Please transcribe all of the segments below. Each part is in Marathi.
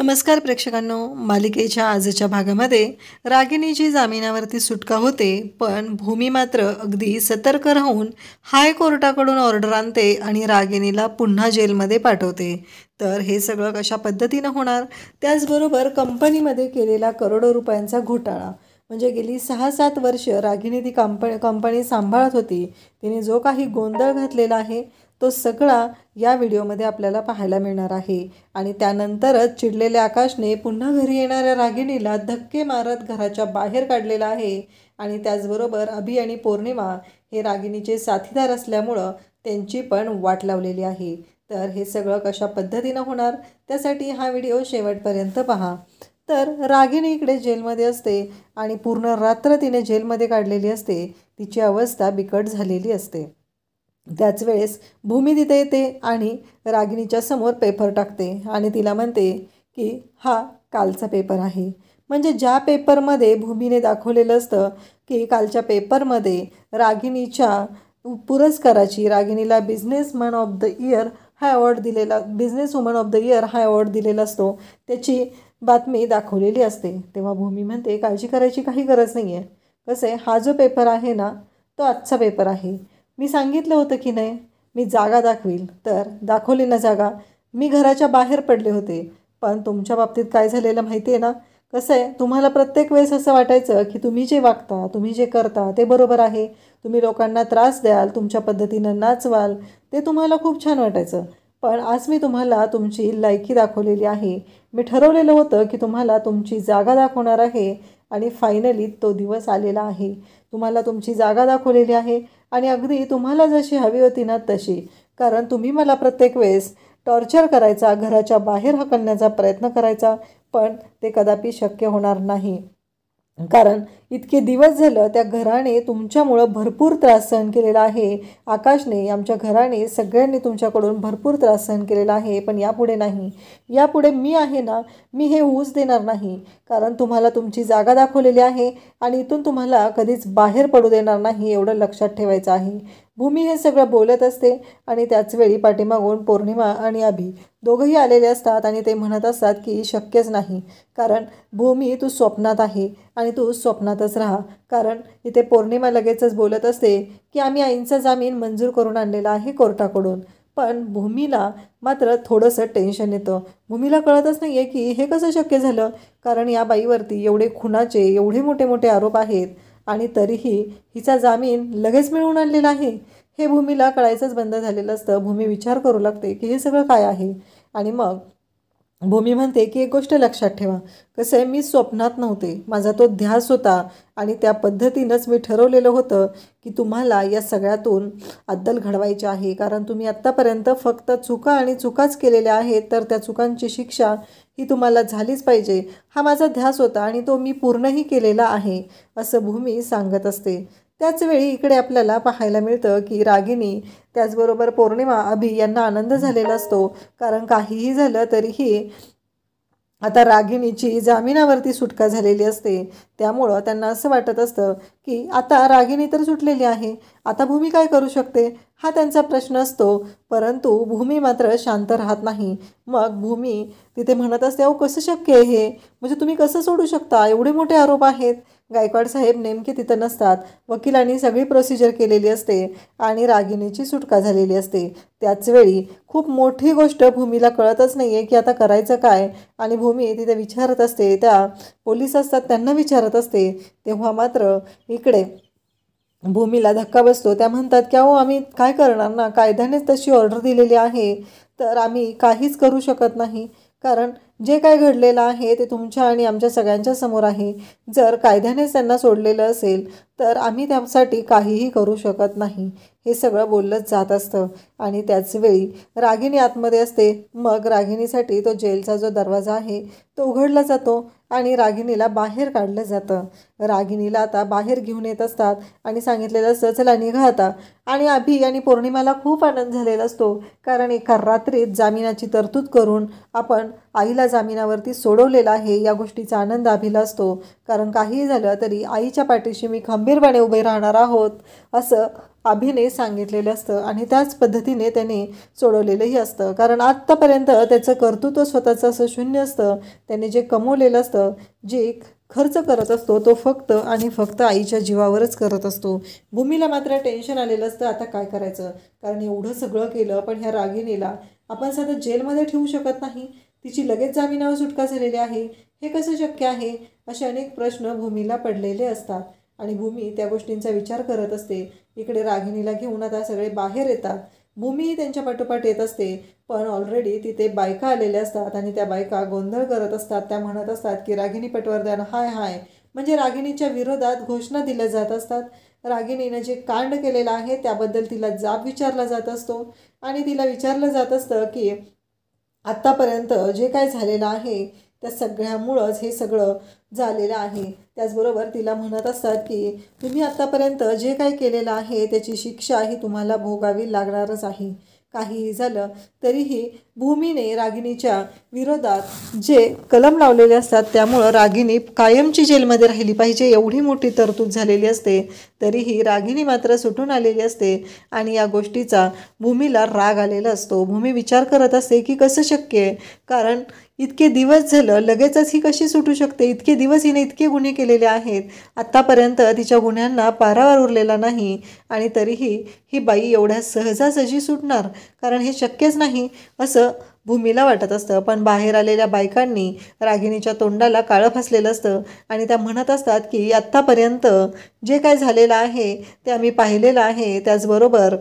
नमस्कार प्रेक्षकांनो, मालिकेच्या आजच्या भागामध्ये रागिणीची जामिनावरती सुटका होते, पण भूमी मात्र अगदी सतर्क राहून हायकोर्टाकडून ऑर्डर आणते आणि रागिणीला पुन्हा जेलमध्ये पाठवते. तर हे सगळं कशा पद्धतीनं होणार, त्याचबरोबर कंपनीमध्ये केलेला करोडो रुपयांचा घोटाळा, म्हणजे गेली 6-7 वर्ष रागिणी ती कंपनी सांभाळत होती, तिने जो काही गोंधळ घातलेला आहे तो सगळा या व्हिडिओमध्ये आपल्याला पाहायला मिळणार आहे. आणि त्यानंतरच चिडलेल्या आकाशने पुन्हा घरी येणाऱ्या रागिणीला धक्के मारत घराच्या बाहेर काढलेला आहे. आणि त्याचबरोबर अभि आणि पौर्णिमा हे रागिणीचे साथीदार असल्यामुळं त्यांची पण वाट लावलेली आहे. तर हे सगळं कशा पद्धतीनं होणार, त्यासाठी हा व्हिडिओ शेवटपर्यंत पहा. तर रागिणी इकडे जेलमध्ये असते आणि पूर्ण रात्र तिने जेलमध्ये काढलेली असते. तिची अवस्था बिकट झालेली असते. त्याच वेळेस भूमी तिथे येते आणि रागिणीच्या समोर पेपर टाकते आणि तिला म्हणते की हा कालचा पेपर आहे. म्हणजे ज्या पेपरमध्ये भूमीने दाखवलेलं असतं की कालच्या पेपरमध्ये रागिणीच्या पुरस्काराची, रागिणीला बिझनेसमॅन ऑफ द इयर हा अवॉर्ड दिलेला, business woman of the year हा अवॉर्ड दिलेला असतो, त्याची बातमी दाखवलेली असते. तेव्हा भूमी म्हणते काळजी करायची काही गरज नाही आहे. कसं आहे, हा जो पेपर आहे ना तो आजचा पेपर आहे. मी सांगितलं होतं की नाही, मी जागा दाखवील, तर दाखवली ना जागा. मी घराच्या बाहेर पडले होते, पण तुमच्या बाबतीत काय झालेलं माहिती आहे ना. कसं आहे, तुम्हाला प्रत्येक वेळेस असं वाटायचं की तुम्ही जे वागता, तुम्ही जे करता ते बरोबर आहे, तुम्ही लोकांना त्रास द्याल, तुमच्या पद्धतीनं नाचवाल, ते तुम्हाला खूप छान वाटायचं. पण आज मी तुम्हाला तुमची लायकी दाखवलेली आहे. मी ठरवलेलं होतं की तुम्हाला तुमची जागा दाखवणार आहे आणि फायनली तो दिवस आलेला आहे. तुम्हाला तुमची जागा दाखवलेली आहे आणि अगदी तुम्हाला जशी हवी होती ना तशी. कारण तुम्ही मला प्रत्येक वेळेस टॉर्चर करायचा, घराच्या बाहेर हकलण्याचा प्रयत्न करायचा, पण ते कदापि शक्य होणार नाही. कारण इतके दिवस झालं त्या घराने तुमच्यामुळं भरपूर त्रास सहन केलेला आहे. आकाशने, आमच्या घराने, सगळ्यांनी तुमच्याकडून भरपूर त्रास सहन केलेला आहे. पण यापुढे नाही. यापुढे मी आहे ना, मी हे होऊच देणार नाही. कारण तुम्हाला तुमची जागा दाखवलेली आहे आणि इथून तुम्हाला कधीच बाहेर पडू देणार नाही, एवढं लक्षात ठेवायचं आहे. भूमी हे सगळं बोलत असते आणि त्याचवेळी पाठीमागून पौर्णिमा आणि अभि दोघंही आलेले असतात आणि ते म्हणत असतात की शक्यच नाही. कारण भूमी, तू स्वप्नात आहे आणि तू स्वप्नातच राहा. कारण इथे पौर्णिमा लगेचच बोलत असते की आम्ही आईंचा जामीन मंजूर करून आणलेला आहे कोर्टाकडून. पण भूमीला मात्र थोडंसं टेन्शन येतं. भूमीला कळतच नाही आहे की हे कसं शक्य झालं. कारण या बाईवरती एवढे खुनाचे एवढे मोठे मोठे आरोप आहेत आणि तरीही हिचा जामीन लगेच मिळवून आणलेला आहे. हे भूमीला कळायचंच बंद झालेलं असतं. भूमी विचार करू लागते की हे सगळं काय आहे. आणि मग भूमी म्हणते की एक गोष्ट लक्षात ठेवा, कसं आहे, मी स्वप्नात नव्हते, माझा तो ध्यास होता आणि त्या पद्धतीनंच मी ठरवलेलं होतं की तुम्हाला या सगळ्यातून अद्दल घडवायची आहे. कारण तुम्ही आत्तापर्यंत फक्त चुका आणि चुकाच केलेल्या आहेत, तर त्या चुकांची शिक्षा ही तुम्हाला झालीच पाहिजे, हा माझा ध्यास होता आणि तो मी पूर्णही केलेला आहे, असं भूमी सांगत असते. त्याचवेळी इकडे आपल्याला पाहायला मिळतं की रागिणी, त्याचबरोबर पौर्णिमा, अभि यांना आनंद झालेला असतो. कारण काहीही झालं तरीही आता रागिणीची जामिनावरती सुटका झालेली असते. त्यामुळं त्यांना असं वाटत असतं की आता रागिणी तर सुटलेली आहे, आता भूमी काय करू शकते, हा त्यांचा प्रश्न असतो. परंतु भूमी मात्र शांत राहत नाही. मग भूमी तिथे म्हणत असते, अहो कसं शक्य आहे हे, म्हणजे तुम्ही कसं सोडू शकता, एवढे मोठे आरोप आहेत. गायकवाड साहेब नेमके तिथं नसतात. वकिलांनी सगळी प्रोसिजर केलेली असते आणि रागिणीची सुटका झालेली असते. त्याचवेळी खूप मोठी गोष्ट भूमीला कळतच नाही आहे की आता करायचं काय. आणि भूमी तिथे विचारत असते, त्या पोलीस असतात त्यांना विचारत असते. तेव्हा मात्र इकडे भूमीला धक्का बसतो. त्या म्हणतात की अहो आम्ही काय करणार ना, कायद्यानेच तशी ऑर्डर दिलेली आहे, तर आम्ही काहीच करू शकत नाही. कारण जे काय घडलेलं आहे ते तुमच्या आणि आमच्या सगळ्यांच्या समोर आहे. जर कायद्यानेच त्यांना सोडलेलं असेल तर आम्ही त्यासाठी काहीही करू शकत नाही, हे सगळं बोललंच जात असतं. आणि त्याचवेळी रागिणी आतमध्ये असते. मग रागिणीसाठी तो जेलचा जो दरवाजा आहे तो उघडला जातो आणि रागिणीला बाहेर काढलं जातं. रागिणीला आता बाहेर घेऊन येत असतात आणि सांगितलेलं असतं, चला निघा आता. आणि अभि आणि पौर्णिमाला खूप आनंद झालेला असतो, कारण एका रात्रीत जामिनाची तरतूद करून आपण आईला जामिनावरती सोडवलेलं आहे या गोष्टीचा आनंद अभिला असतो. कारण काहीही झालं तरी आईच्या पाठीशी मी खंबीरपणे उभे राहणार आहोत असं अभिने सांगितलेलं असतं आणि त्याच पद्धतीने त्याने सोडवलेलंही असतं. कारण आत्तापर्यंत त्याचं कर्तृत्व स्वतःचं असं शून्य असतं. त्याने जे कमवलेलं असतं, जे खर्च करत असतो तो फक्त आणि फक्त आईच्या जीवावरच करत असतो. भूमीला मात्र टेन्शन आलेलं असतं, आता काय करायचं, कारण एवढं सगळं केलं पण ह्या रागिणीला आपण सध्या जेलमध्ये ठेवू शकत नाही. तिची लगेच जामिनावर सुटका झालेली आहे, हे कसं शक्य आहे, असे अनेक प्रश्न भूमीला पडलेले असतात आणि भूमी त्या गोष्टींचा विचार करत असते. इकडे रागिणीला घेऊन आता सगळे बाहेर येतात. भूमीही त्यांच्या पाठोपाठ येत असते, पण ऑलरेडी तिथे बायका आलेल्या असतात आणि त्या बायका गोंधळ करत असतात. त्या म्हणत असतात की रागिणी पटवर्धन हाय हाय, म्हणजे रागिणीच्या विरोधात घोषणा दिल्या जात असतात. रागिणीनं जे कांड केलेलं आहे त्याबद्दल तिला जाब विचारला जात असतो आणि तिला विचारलं जात असतं की आत्तापर्यंत जे काय झालेलं आहे त्या सगळ्यामुळंच हे सगळं झालेलं आहे. त्याचबरोबर तिला म्हणत असतात की तुम्ही आत्तापर्यंत जे काय केलेलं आहे त्याची शिक्षा ही तुम्हाला भोगावी लागणारच आहे. काहीही झालं तरीही भूमीने रागिणीच्या विरोधात जे कलम लावलेले असतात त्यामुळं रागिणी कायमची जेलमध्ये राहिली पाहिजे एवढी मोठी तरतूद झालेली असते. तरीही रागिणी मात्र सुटून आलेली असते आणि या गोष्टीचा भूमीला राग आलेला असतो. भूमी विचार करत असते की कसं शक्य आहे, कारण इतके दिवस झालं लगेचच ही कशी सुटू शकते. इतके दिवस हिने इतके गुन्हे केलेले आहेत, आत्तापर्यंत तिच्या गुन्ह्यांना पारावर उरलेला नाही आणि तरीही ही बाई एवढ्या सहजासहजी सुटणार, कारण हे शक्यच नाही असं भूमीला वाटत असतं. पण बाहेर आलेल्या बायकांनी रागिणीच्या तोंडाला काळं फासलेलं असतं आणि त्या म्हणत असतात की आत्तापर्यंत जे काय झालेलं आहे ते आम्ही पाहिलेलं आहे. त्याचबरोबर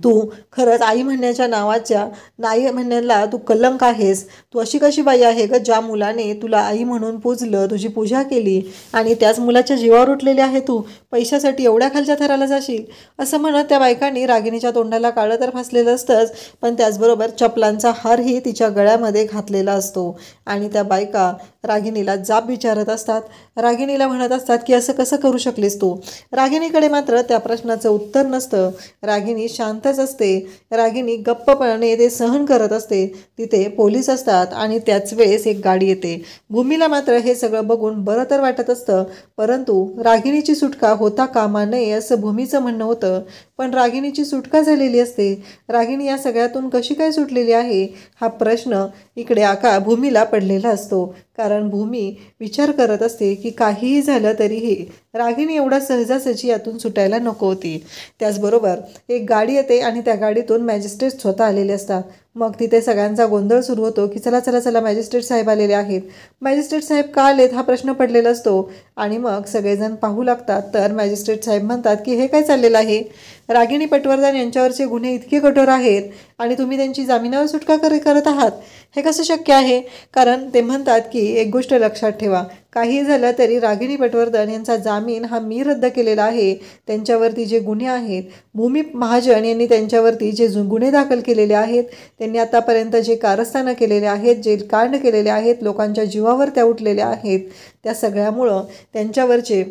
तू खरंच आई म्हणण्याच्या नावाच्या नाही म्हणण्याला तू कलंक आहेस. तू अशी कशी बाई आहे ग, ज्या मुलाने तुला आई म्हणून पूजलं, तुझी पूजा केली आणि त्याच मुलाच्या जीवावर उठलेली आहे तू, पैशासाठी एवढ्या खालच्या थराला जाशील, असं म्हणत त्या बायकांनी रागिणीच्या तोंडाला काळं तर फासलेलं असतंच, पण त्याचबरोबर चपलांचा हारही तिच्या गळ्यामध्ये घातलेला असतो आणि त्या बायका रागिणीला जाब विचारत असतात. रागिणीला म्हणत असतात की असं कसं करू शकलीस तू. रागिणीकडे मात्र त्या प्रश्नाचं उत्तर नसतं. रागिणी शांतच असते. रागिणी गप्पपणे ते सहन करत असते. तिथे पोलीस असतात आणि त्याच वेळेस एक गाडी येते. भूमीला मात्र हे सगळं बघून बरं तर वाटत असतं, परंतु रागिणीची सुटका होता कामा नये असं भूमीचं म्हणणं होतं. पण रागिणीची सुटका झालेली असते. रागिणी या सगळ्यातून कशी काय सुटलेली आहे हा प्रश्न इकडे भूमीला पडलेला असतो. कारण भूमी विचार करत असते की काहीही झालं तरीही रागिणी एवढा सहजासहजी यातून सुटायला नको होती. त्याचबरोबर एक गाडी येते आणि त्या गाडीतून मॅजिस्ट्रेट स्वतः आलेले असतात. मग तिथे सगळ्यांचा गोंधळ सुरू होतो की चला चला चला मॅजिस्ट्रेट साहेब आलेले आहेत. मॅजिस्ट्रेट साहेब का आलेत हा प्रश्न पडलेला असतो आणि मग सगळेजण पाहू लागतात. तर मॅजिस्ट्रेट साहेब म्हणतात की हे काय चाललेलं आहे, रागिणी पटवर्धन यांच्यावरचे गुन्हे इतके कठोर आहेत आणि तुम्ही त्यांची जामिनावर सुटका करत आहात, हे कसं शक्य आहे. कारण ते म्हणतात की एक गोष्ट लक्षात ठेवा, काही झालं तरी रागिणी पटवर्धन यांचा जामीन हा मी रद्द केलेला आहे. त्यांच्यावरती जे गुन्हे आहेत, भूमी महाजन यांनी त्यांच्यावरती जे गुन्हे दाखल केलेले आहेत, त्यांनी आतापर्यंत जे कारस्थानं केलेले आहेत, जे कांड केलेले आहेत, लोकांच्या जीवावर त्या उठलेल्या आहेत, त्या सगळ्यामुळं त्यांच्यावरचे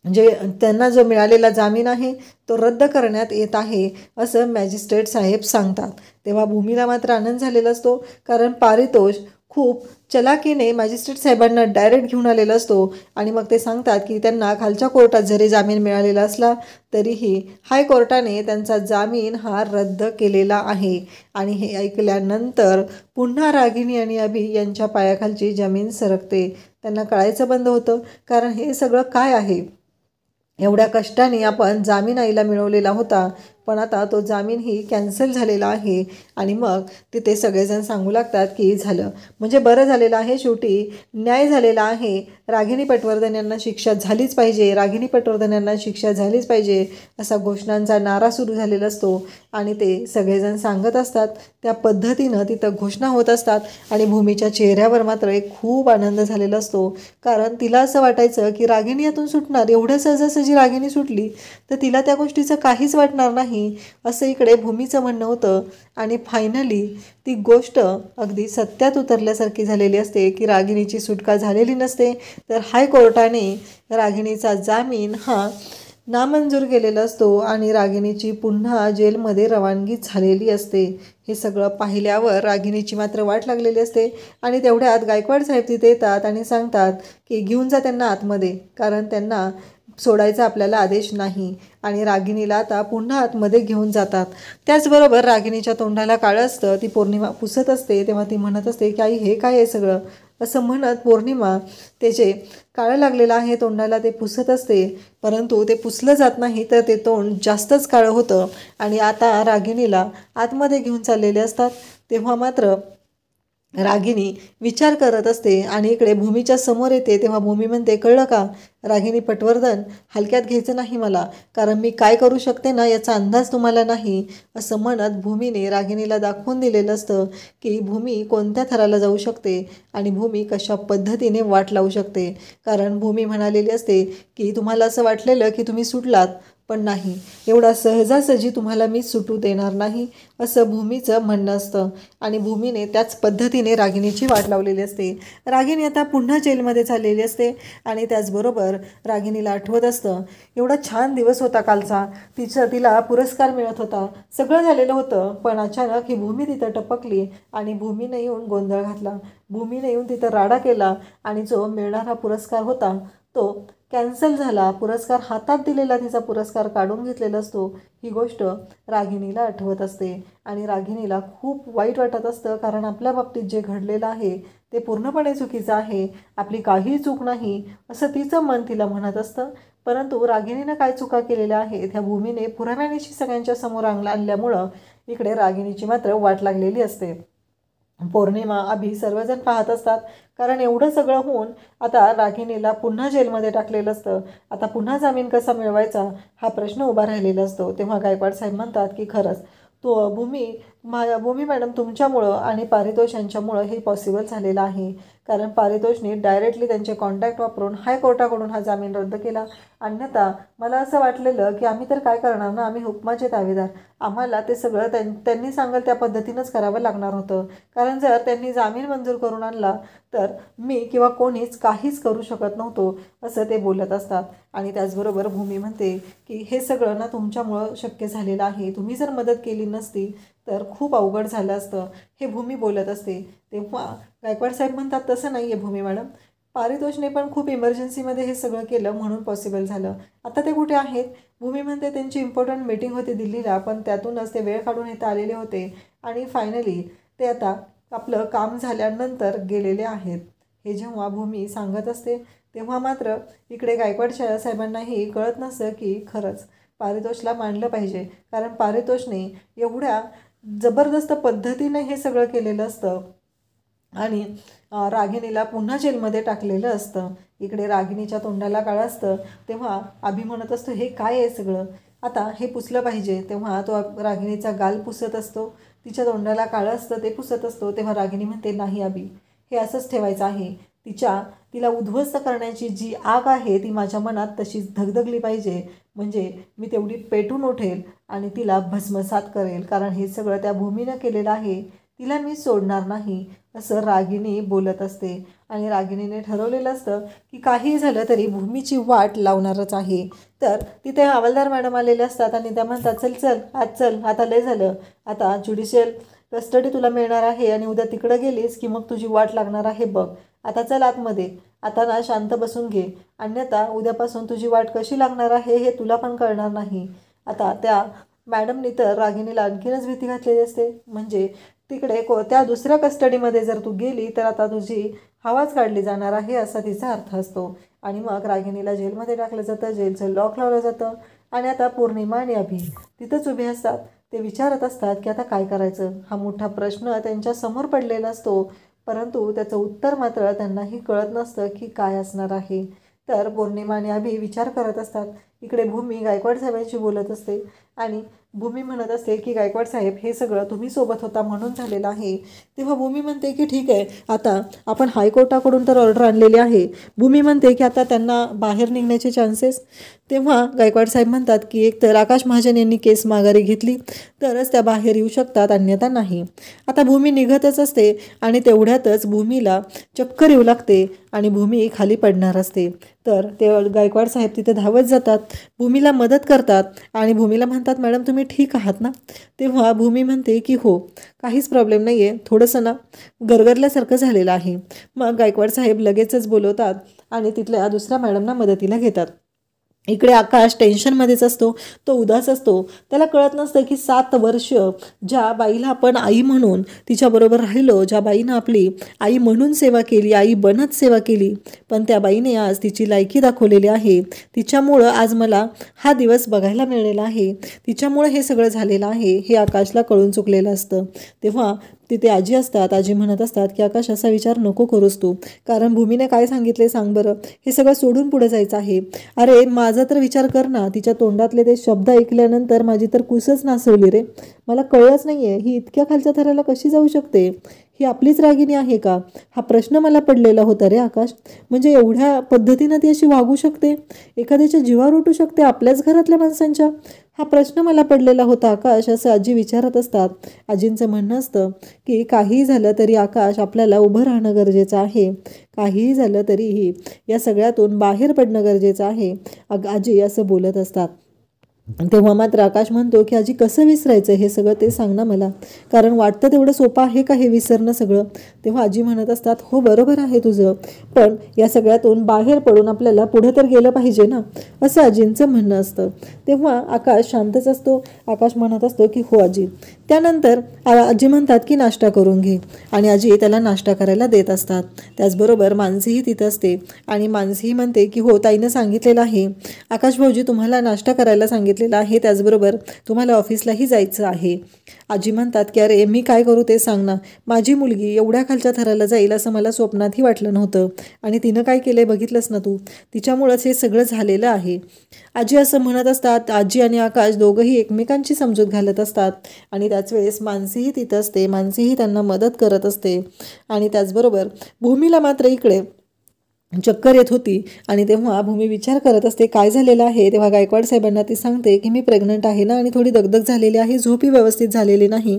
जे त्यांना जो मिळालेला जामीन आहे तो रद्द करण्यात येत आहे असं मॅजिस्ट्रेट साहेब सांगतात. तेव्हा भूमीला मात्र आनंद झालेला असतो, कारण पारितोष खूप चलाकीने मॅजिस्ट्रेट साहेबांना डायरेक्ट घेऊन आलेला असतो आणि मग ते सांगतात की त्यांना खालच्या कोर्टात जरी जामीन मिळालेला असला तरीही हायकोर्टाने त्यांचा जामीन हा रद्द केलेला आहे. आणि हे ऐकल्यानंतर पुन्हा रागिणी आणि अभि यांच्या पायाखालची जमीन सरकते. त्यांना कळायचं बंद होतं, कारण हे सगळं काय आहे. एवढ्या कष्टाने आपण जामीन आईला मिळवलेला होता, पण आता तो जामीनही कॅन्सल झालेला आहे. आणि मग तिथे सगळेजण सांगू लागतात की झालं म्हणजे बरं झालेलं आहे, शेवटी न्याय झालेला आहे, रागिणी पटवर्धन यांना शिक्षा झालीच पाहिजे, रागिणी पटवर्धन यांना शिक्षा झालीच पाहिजे असा घोषणांचा नारा सुरू झालेला असतो. आणि ते सगळेजण सांगत असतात, त्या पद्धतीनं तिथं घोषणा होत असतात आणि भूमीच्या चेहऱ्यावर मात्र एक खूप आनंद झालेला असतो. कारण तिला असं वाटायचं की रागिणी यातून सुटणार, एवढ्या सहजासहजी रागिणी सुटली तर तिला त्या गोष्टीचं काहीच वाटणार नाही असं इकडे भूमीचं म्हणणं होतं. आणि फायनली ती गोष्ट अगदी सत्यात उतरल्यासारखी झालेली असते की रागिणीची सुटका झालेली नसते, तर हायकोर्टाने रागिणीचा जामीन हा नामंजूर केलेला असतो आणि रागिणीची पुन्हा जेलमध्ये रवानगी झालेली असते। हे सगळं पाहिल्यावर रागिणीची मात्र वाट लागलेली असते आणि तेवढ्यात गायकवाड साहेब तिथे येतात आणि सांगतात की घेऊन जा त्यांना आतमध्ये, कारण त्यांना सोडायचा आपल्याला आदेश नाही। आणि रागिणीला आता पुन्हा आतमध्ये घेऊन जातात। त्याचबरोबर रागिणीच्या तोंडाला काळं असतं, ती पौर्णिमा पुसत असते तेव्हा ती म्हणत असते की आई हे काय आहे सगळं, असं म्हणत पौर्णिमा त्याचे काळं लागलेलं आहे तोंडाला ते पुसत असते, परंतु ते पुसलं जात नाही तर ते तोंड जास्तच काळं होतं आणि आता रागिणीला आतमध्ये घेऊन चाललेले असतात। तेव्हा मात्र रागिणी विचार करत असते आणि इकडे भूमीच्या समोर येते तेव्हा भूमी म्हणते कळलं का रागिणी पटवर्धन, हलक्यात घ्यायचं नाही मला, कारण मी काय करू शकते ना याचा अंदाज तुम्हाला नाही, असं म्हणत भूमीने रागिणीला दाखवून दिलेलं असतं की भूमी कोणत्या थराला जाऊ शकते आणि भूमी कशा पद्धतीने वाट लावू शकते। कारण भूमी म्हणालेली असते की तुम्हाला असं वाटलेलं की तुम्ही सुटलात, पण नाही, एवढा सहजासहजी तुम्हाला मी सुटू देणार नाही, असं भूमीचं म्हणणं असतं आणि भूमीने त्याच पद्धतीने रागिणीची वाट लावलेली असते। रागिणी आता पुन्हा जेलमध्ये चाललेली असते आणि त्याचबरोबर रागिणीला आठवत असतं एवढा छान दिवस होता कालचा, तिला पुरस्कार मिळत होता, सगळं झालेलं होतं, पण अचानक ही भूमी तिथं टपकली आणि भूमीने येऊन गोंधळ घातला, भूमीने येऊन तिथं राडा केला आणि जो मिळणारा पुरस्कार होता तो कॅन्सल झाला, पुरस्कार हातात दिलेला तिचा पुरस्कार काढून घेतलेला असतो। ही गोष्ट रागिणीला आठवत असते आणि रागिणीला खूप वाईट वाटत असतं, कारण आपल्या बाबतीत जे घडलेलं आहे ते पूर्णपणे चुकीचं आहे, आपली काही चूक नाही असं तिचं मन तिला म्हणत असतं। परंतु रागिणीनं काय चुका केलेल्या आहेत ह्या भूमीने पुराव्यानिशी सगळ्यांच्या समोर आणल्यामुळं इकडे रागिणीची मात्र वाट लागलेली असते। पौर्णिमा, अभि सर्वजण पाहत असतात, कारण एवढं सगळं होऊन आता रागिणीला पुन्हा जेलमध्ये टाकलेलं असतं, आता पुन्हा जामीन कसा मिळवायचा हा प्रश्न उभा राहिलेला असतो। तेव्हा गायकवाड साहेब म्हणतात की खरंच तो भूमी मॅडम तुमच्यामुळं आणि पारितोष यांच्यामुळं हे पॉसिबल झालेलं आहे, कारण पारितोषने डायरेक्टली त्यांचे कॉन्टॅक्ट वापरून हायकोर्टाकडून हा जामीन रद्द केला, अन्यथा मला असं वाटलेलं की आम्ही तर काय करणार ना, आम्ही हुकमाचे दावेदार, आम्हाला ते सगळं त्यांनी सांगेल त्या पद्धतीनंच करावं लागणार होतं, कारण जर त्यांनी जामीन मंजूर करून आणला तर मी किंवा कोणीच काहीच करू शकत नव्हतो, असं ते बोलत असतात। आणि त्याचबरोबर भूमी म्हणते की हे सगळं ना तुमच्यामुळं शक्य झालेलं आहे, तुम्ही जर मदत केली नसती तर खूप अवघड झालं असतं, हे भूमी बोलत असते। तेव्हा गायकवाड साहेब म्हणतात तसं नाही आहे भूमी मॅडम, पारितोषने पण खूप इमर्जन्सीमध्ये हे सगळं केलं म्हणून पॉसिबल झालं, आता ते कुठे आहेत? भूमी म्हणते त्यांची इम्पॉर्टंट मीटिंग होती दिल्लीला, पण त्यातूनच ते वेळ काढून इथं आलेले होते आणि फायनली ते आता आपलं काम झाल्यानंतर गेलेले आहेत। हे जेव्हा भूमी सांगत असते तेव्हा मात्र इकडे गायकवाड साहेबांनाही कळत नसतं की खरंच पारितोषला मानलं पाहिजे, कारण पारितोषने एवढ्या जबरदस्त पद्धतीने हे सगळं केलेलं असतं आणि रागिणीला पुन्हा जेलमध्ये टाकलेलं असतं। इकडे रागिणीच्या तोंडाला काळं असतं तेव्हा अभि म्हणत असतो हे काय आहे सगळं, आता हे पुसलं पाहिजे, तेव्हा तो रागिणीचा गाल पुसत असतो, तिच्या तोंडाला काळं असतं ते पुसत असतो। तेव्हा रागिणी म्हणते नाही अभि, हे असंच ठेवायचं आहे, तिला उद्ध्वस्त करण्याची जी आग आहे ती माझ्या मनात तशीच धगधगली पाहिजे, म्हणजे मी तेवढी पेटून उठेल आणि तिला भस्मसात करेल, कारण हे सगळं त्या भूमीनं केलेलं आहे, तिला मी सोडणार नाही, असं रागिणी बोलत असते। आणि रागिणीने ठरवलेलं असतं की काही झालं तरी भूमीची वाट लावणारच आहे। तर तिथे हवालदार मॅडम आलेले असतात आणि त्या म्हणतात चल चल आज चल, आता लय झालं, आता ज्युडिशियल कस्टडी तुला मिळणार आहे आणि उद्या तिकडं गेलीस की मग तुझी वाट लागणार आहे बघ, आता चल आतमध्ये, आता ना शांत बसून घे, अन्यथा उद्यापासून तुझी वाट कशी लागणार आहे हे तुला पण कळणार नाही। आता त्या मॅडमनी तर रागिणीला आणखीनच भीती घातलेली असते, म्हणजे तिकडे त्या दुसऱ्या कस्टडीमध्ये जर तू गेली तर आता तुझी हवाच काढली जाणार आहे असा तिचा अर्थ असतो। आणि मग रागिणीला जेलमध्ये टाकलं जातं, जेलचं लॉक लावलं जातं आणि आता पौर्णिमा आणि अभि तिथंच उभे असतात, ते विचारत असतात की आता काय करायचं, हा मोठा प्रश्न त्यांच्या समोर पडलेला असतो, परंतु त्याचं उत्तर मात्र त्यांनाही कळत नसतं की काय असणार आहे। तर पौर्णिमा आणि अभि विचार करत असतात, इकडे भूमी गायकवाड साहेबांशी बोलत असते आणि भूमी म्हणत असते की गायकवाड साहेब हे सगळं तुम्ही सोबत होता म्हणून झालेलं आहे। तेव्हा भूमी म्हणते की ठीक आहे, आता आपण हायकोर्टाकडून तर ऑर्डर आणलेली आहे, भूमी म्हणते की आता त्यांना बाहेर निघण्याचे चान्सेस, तेव्हा गायकवाड साहेब म्हणतात की एक तर आकाश महाजन यांनी केस माघारी घेतली तरच त्या बाहेर येऊ शकतात, अन्यथा नाही। आता भूमी निघतच असते आणि तेवढ्यातच भूमीला चक्कर येऊ लागते आणि भूमी खाली पडणार असते। तर ते गायकवाड साहेब तिथे धावत जातात, भूमीला मदत करतात आणि भूमीला म्हणतात, मॅडम तुम्ही ठीक आहात ना? तेव्हा भूमी म्हणते की हो, काहीच प्रॉब्लेम नाही आहे, थोडंसं ना गरगरल्यासारखं झालेलं आहे. मग गायकवाड साहेब लगेचच बोलवतात आणि तिथल्या दुसऱ्या मॅडमना मदतीला घेतात. इकडे आकाश टेन्शनमध्येच असतो, तो उदास असतो. त्याला कळत नसतं की 7 वर्ष ज्या बाईला आपण आई म्हणून तिच्याबरोबर राहिलो, ज्या बाईनं आपली आई म्हणून सेवा केली, आई बनत सेवा केली, पण त्या बाईने आज तिची लायकी दाखवलेली आहे. तिच्यामुळं आज मला हा दिवस बघायला मिळालेला आहे, तिच्यामुळं हे सगळं झालेलं आहे, हे आकाशला कळून चुकलेलं असतं. तेव्हा तिथे आजी असतात, आजी म्हणत असतात की आकाश असा विचार नको करूस तू, कारण भूमीने काय सांगितले सांग बरं, हे सगळं सोडून पुढे जायचं आहे. अरे माझा तर विचार कर ना, तिच्या तोंडातले ते शब्द ऐकल्यानंतर माझी तर कुसच नासवली रे. मला कळलंच नाही आहे, ही इतक्या खालच्या थराला कशी जाऊ शकते, ही आपलीच रागिणी आहे का, हा प्रश्न मला पडलेला होता रे आकाश. म्हणजे एवढ्या पद्धतीनं ती अशी वागू शकते, एखाद्याच्या जीवावर उठू शकते, आपल्याच घरातल्या माणसांच्या, हा प्रश्न मला पडलेला होता आकाश, असं आजी विचारत असतात. आजींचं म्हणणं असतं की काहीही झालं तरी आकाश आपल्याला उभं राहणं गरजेचं आहे, काहीही झालं तरीही या सगळ्यातून बाहेर पडणं गरजेचं आहे, आजी असं बोलत असतात. तेव्हा मात्र आकाश म्हणतो की आजी कसं विसरायचं हे सगळं, ते सांग ना मला, कारण वाटतं तेवढं सोपं आहे का हे विसरणं सगळं. तेव्हा आजी म्हणत असतात, हो बरोबर आहे तुझं, पण या सगळ्यातून बाहेर पडून आपल्याला पुढे तर गेलं पाहिजे ना, असं आजींचं म्हणणं असतं. तेव्हा आकाश शांतच असतो. आकाश म्हणत असतो की हो आजी. त्यानंतर आजी म्हणतात की नाश्ता करून घे, आणि आजी त्याला नाश्ता करायला देत असतात. त्याचबरोबर मानसीही तिथं असते आणि मानसीही म्हणते की हो ताईनं सांगितलेलं आहे, आकाश भाऊजी तुम्हाला नाश्ता करायला सांगितलेलं आहे, त्याचबरोबर तुम्हाला ऑफिसलाही जायचं आहे. आजी म्हणतात की अरे मी काय करू ते सांग ना, माझी मुलगी एवढ्या खालच्या थराला जाईल असं मला स्वप्नातही वाटलं नव्हतं, आणि तिनं काय केलंय बघितलंस ना तू, तिच्यामुळंच हे सगळं झालेलं आहे. आजी असं म्हणत असतात. आजी आणि आकाश दोघंही एकमेकांची समजूत घालत असतात आणि त्याच वेळेस मानसीही तिथं असते, मानसीही त्यांना मदत करत असते. आणि त्याचबरोबर भूमीला मात्र इकडे चक्कर येत होती आणि तेव्हा भूमी विचार करत असते काय झालेलं आहे. तेव्हा गायकवाड साहेबांना ती सांगते की मी प्रेग्नंट आहे ना, आणि थोडी दगदग झालेली आहे, झोपही व्यवस्थित झालेली नाही,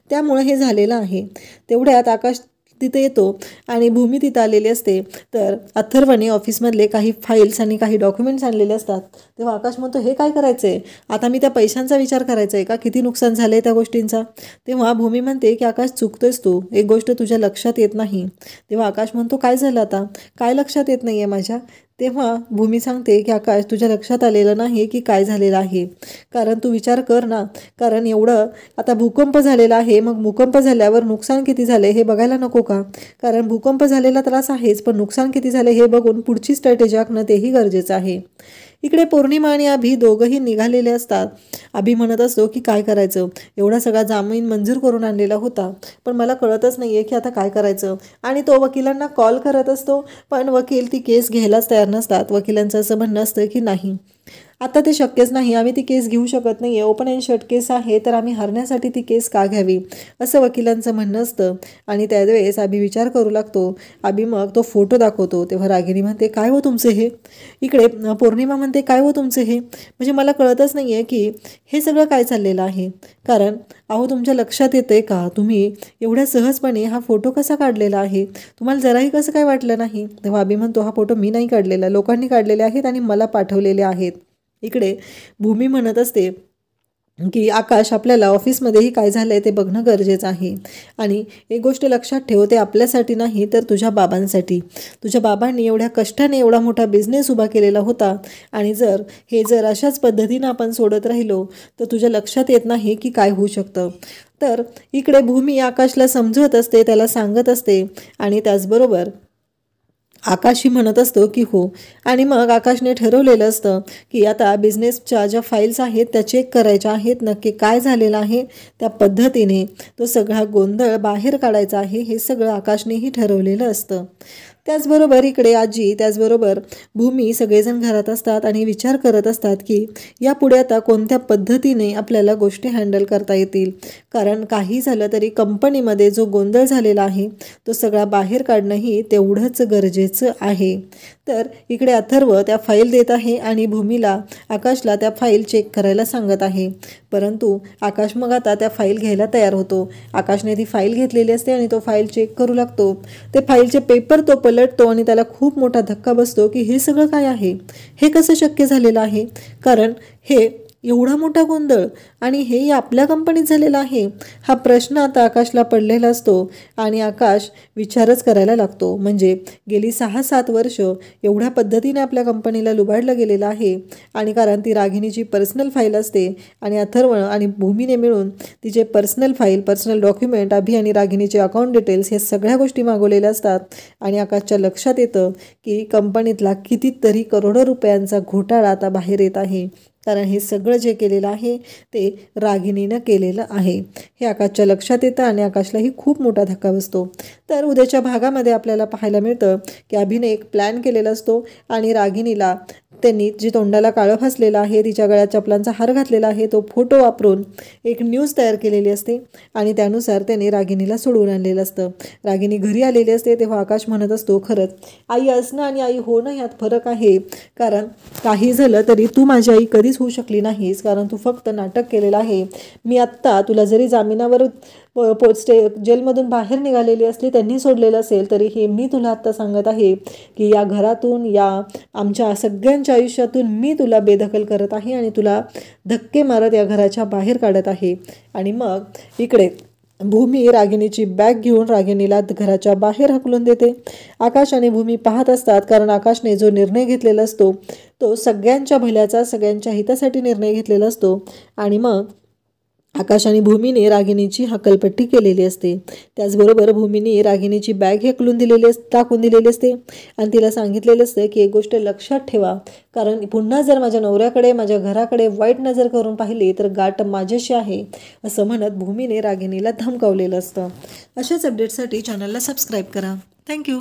त्यामुळे हे झालेलं आहे. तेवढ्यात आकाश तिथे येतो आणि भूमी तिथं आलेली असते. तर अथर्वने ऑफिसमधले काही फाईल्स आणि काही डॉक्युमेंट्स आणलेले असतात. तेव्हा आकाश म्हणतो हे काय करायचं आहे, आता मी त्या पैशांचा विचार करायचा आहे का, किती नुकसान झालं आहे त्या गोष्टींचा. तेव्हा भूमी म्हणते की आकाश चुकतोयस तू, एक गोष्ट तुझ्या लक्षात येत नाही. तेव्हा आकाश म्हणतो काय झालं आता, काय लक्षात येत नाही आहे माझ्या. तेव्हा भूमी सांगते की आकाश तुझ्या लक्षात आलेलं नाही की काय झालेलं आहे, कारण तू विचार कर ना, कारण एवढं आता भूकंप झालेला आहे, मग भूकंप झाल्यावर नुकसान किती झाले हे बघायला नको का, कारण भूकंप झालेला त्रास आहेच, पण नुकसान किती झाले हे बघून पुढची स्ट्रॅटेजी आखणं तेही गरजेचं आहे. इकडे पौर्णिमा आणि अभि दोघंही निघालेले असतात. अभि म्हणत असतो की काय करायचं, एवढा सगळा जामीन मंजूर करून आणलेला होता, पण मला कळतच नाही आहे की आता काय करायचं. आणि तो वकिलांना कॉल करत असतो, पण वकील ती केस घ्यायलाच तयार नसतात. वकिलांचं असं म्हणणं असतं की नाही, आता ते शक्यच नाही, आम्ही ती केस घेऊ शकत नाही आहे, ओपन अँड शट केस आहे, तर आम्ही हरण्यासाठी ती केस का घ्यावी, असं वकिलांचं म्हणणं असतं. आणि त्यावेळेस अभि विचार करू लागतो. अभि मग तो फोटो दाखवतो. तेव्हा रागिनी म्हणते काय हो तुमचं हे, इकडे पौर्णिमा म्हणते काय हो तुमचं हे, म्हणजे मला कळतच नाही आहे की हे सगळं काय चाललेलं आहे, कारण अहो तुमच्या लक्षात येतं आहे का, तुम्ही एवढ्या सहजपणे हा फोटो कसा काढलेला आहे, तुम्हाला जराही कसं काय वाटलं नाही. तेव्हा अभि म्हणतो हा फोटो मी नाही काढलेला, लोकांनी काढलेले आहेत आणि मला पाठवलेले आहेत. इकडे भूमी म्हणत असते की आकाश आपल्याला ऑफिसमध्येही काय झालं आहे ते बघणं गरजेचं आहे, आणि एक गोष्ट लक्षात ठेव, ते आपल्यासाठी नाही तर तुझ्या बाबांसाठी. तुझ्या बाबांनी एवढ्या कष्टाने एवढा मोठा बिझनेस उभा केलेला होता, आणि जर अशाच पद्धतीनं आपण सोडत राहिलो तर तुझ्या लक्षात येत नाही की काय होऊ शकतं. तर इकडे भूमी आकाशला समजवत असते, त्याला सांगत असते, आणि त्याचबरोबर आकाशही म्हणत असतो की हो. आणि मग आकाशने ठरवलेलं असतं की आता बिझनेसच्या ज्या फाईल्स आहेत त्या चेक करायच्या आहेत, नक्की काय झालेलं आहे, त्या पद्धतीने तो सगळा गोंधळ बाहेर काढायचा आहे, हे सगळं आकाशनेही ठरवलेलं असतं. त्याचबरोबर इकडे आजी त्याचबरोबर भूमी सगळेजण घरात असतात आणि विचार करत असतात की यापुढे आता कोणत्या पद्धतीने आपल्याला गोष्टी हँडल करता येतील, कारण काही झालं तरी कंपनीमध्ये जो गोंधळ झालेला आहे तो सगळा बाहेर काढणंही तेवढंच गरजेचं करायचं आहे. तर इकडे अथर्व त्या फाईल देत आहे आणि भूमीला आकाशला त्या फाईल चेक करायला सांगत आहे. परंतु आकाश मग आता त्या फाईल घ्यायला तयार होतो. आकाशने ती फाईल घेतलेली असते आणि तो फाईल चेक करू लागतो. ते फाईलचे पेपर तो पलटतो आणि त्याला खूप मोठा धक्का बसतो की हे सगळं काय आहे, हे कसं शक्य झालेलं आहे. कारण हे एवढा मोठा गोंधळ आणि हे आपल्या कंपनीत झालेला आहे, हा प्रश्न आता आकाशला पडलेला असतो आणि आकाश विचारच करायला लागतो. म्हणजे गेली 6-7 वर्ष एवढ्या पद्धतीने आपल्या कंपनीला लुबाडलं गेलेलं आहे आणि कारण ती रागिणीची पर्सनल फाईल असते आणि अथर्व आणि भूमीने मिळून तिचे पर्सनल फाईल, पर्सनल डॉक्युमेंट, अभि आणि रागिणीचे अकाउंट डिटेल्स हे सगळ्या गोष्टी मागवलेल्या असतात आणि आकाशच्या लक्षात येतं की कंपनीतला कितीतरी करोडो रुपयांचा घोटाळा आता बाहेर येत आहे. कारण हे सगळं जे केलेलं आहे ते रागिणीनं केलेलं आहे हे आकाशच्या लक्षात येतं आणि आकाशलाही खूप मोठा धक्का बसतो. तर उद्याच्या भागामध्ये आपल्याला पाहायला मिळतं की अभिने एक प्लॅन केलेला असतो आणि रागिणीला त्यांनी जी तोंडाला काळं फासलेलं आहे, तिच्या गळ्यात चपलांचा हार घातलेला आहे, तो फोटो वापरून एक न्यूज तयार केलेली असते आणि त्यानुसार त्याने रागिणीला सोडवून आणलेलं असतं. रागिणी घरी आलेली असते तेव्हा आकाश म्हणत असतो, खरंच आई असणं आणि आई होणं यात फरक आहे. कारण काही झालं तरी तू माझी आई कधीच होऊ शकली नाहीस, कारण तू फक्त नाटक केलेलं आहे. मी आत्ता तुला जरी जामिनावर जेलमधून बाहेर निघालेली असली, त्यांनी सोडलेलं असेल तरीही मी तुला आत्ता सांगत आहे की या घरातून, या आमच्या सगळ्यांच्या आयुष्यातून मी तुला बेदखल करत आहे आणि तुला धक्के मारत या घराच्या बाहेर काढत आहे. आणि मग इकडे भूमी रागिणीची बॅग घेऊन रागिणीला घराच्या बाहेर हकलून देते. आकाश आणि भूमी पाहत असतात कारण आकाशने जो निर्णय घेतलेला असतो तो सगळ्यांच्या भल्याचा, सगळ्यांच्या हितासाठी निर्णय घेतलेला असतो. आणि मग आकाश आणि भूमीने रागिणीची हकलपट्टी केलेली असते. त्याचबरोबर भूमीने रागिणीची बॅग टाकून दिलेली असते आणि तिला सांगितलेलं असतं की एक गोष्ट लक्षात ठेवा, कारण पुन्हा जर माझ्या नवऱ्याकडे, माझ्या घराकडे वाईट नजर करून पाहिली तर गाठ माझ्याशी आहे, असं म्हणत भूमीने रागिणीला धमकावलेलं असतं. अशाच अपडेट्ससाठी चॅनलला सबस्क्राईब करा. थँक्यू.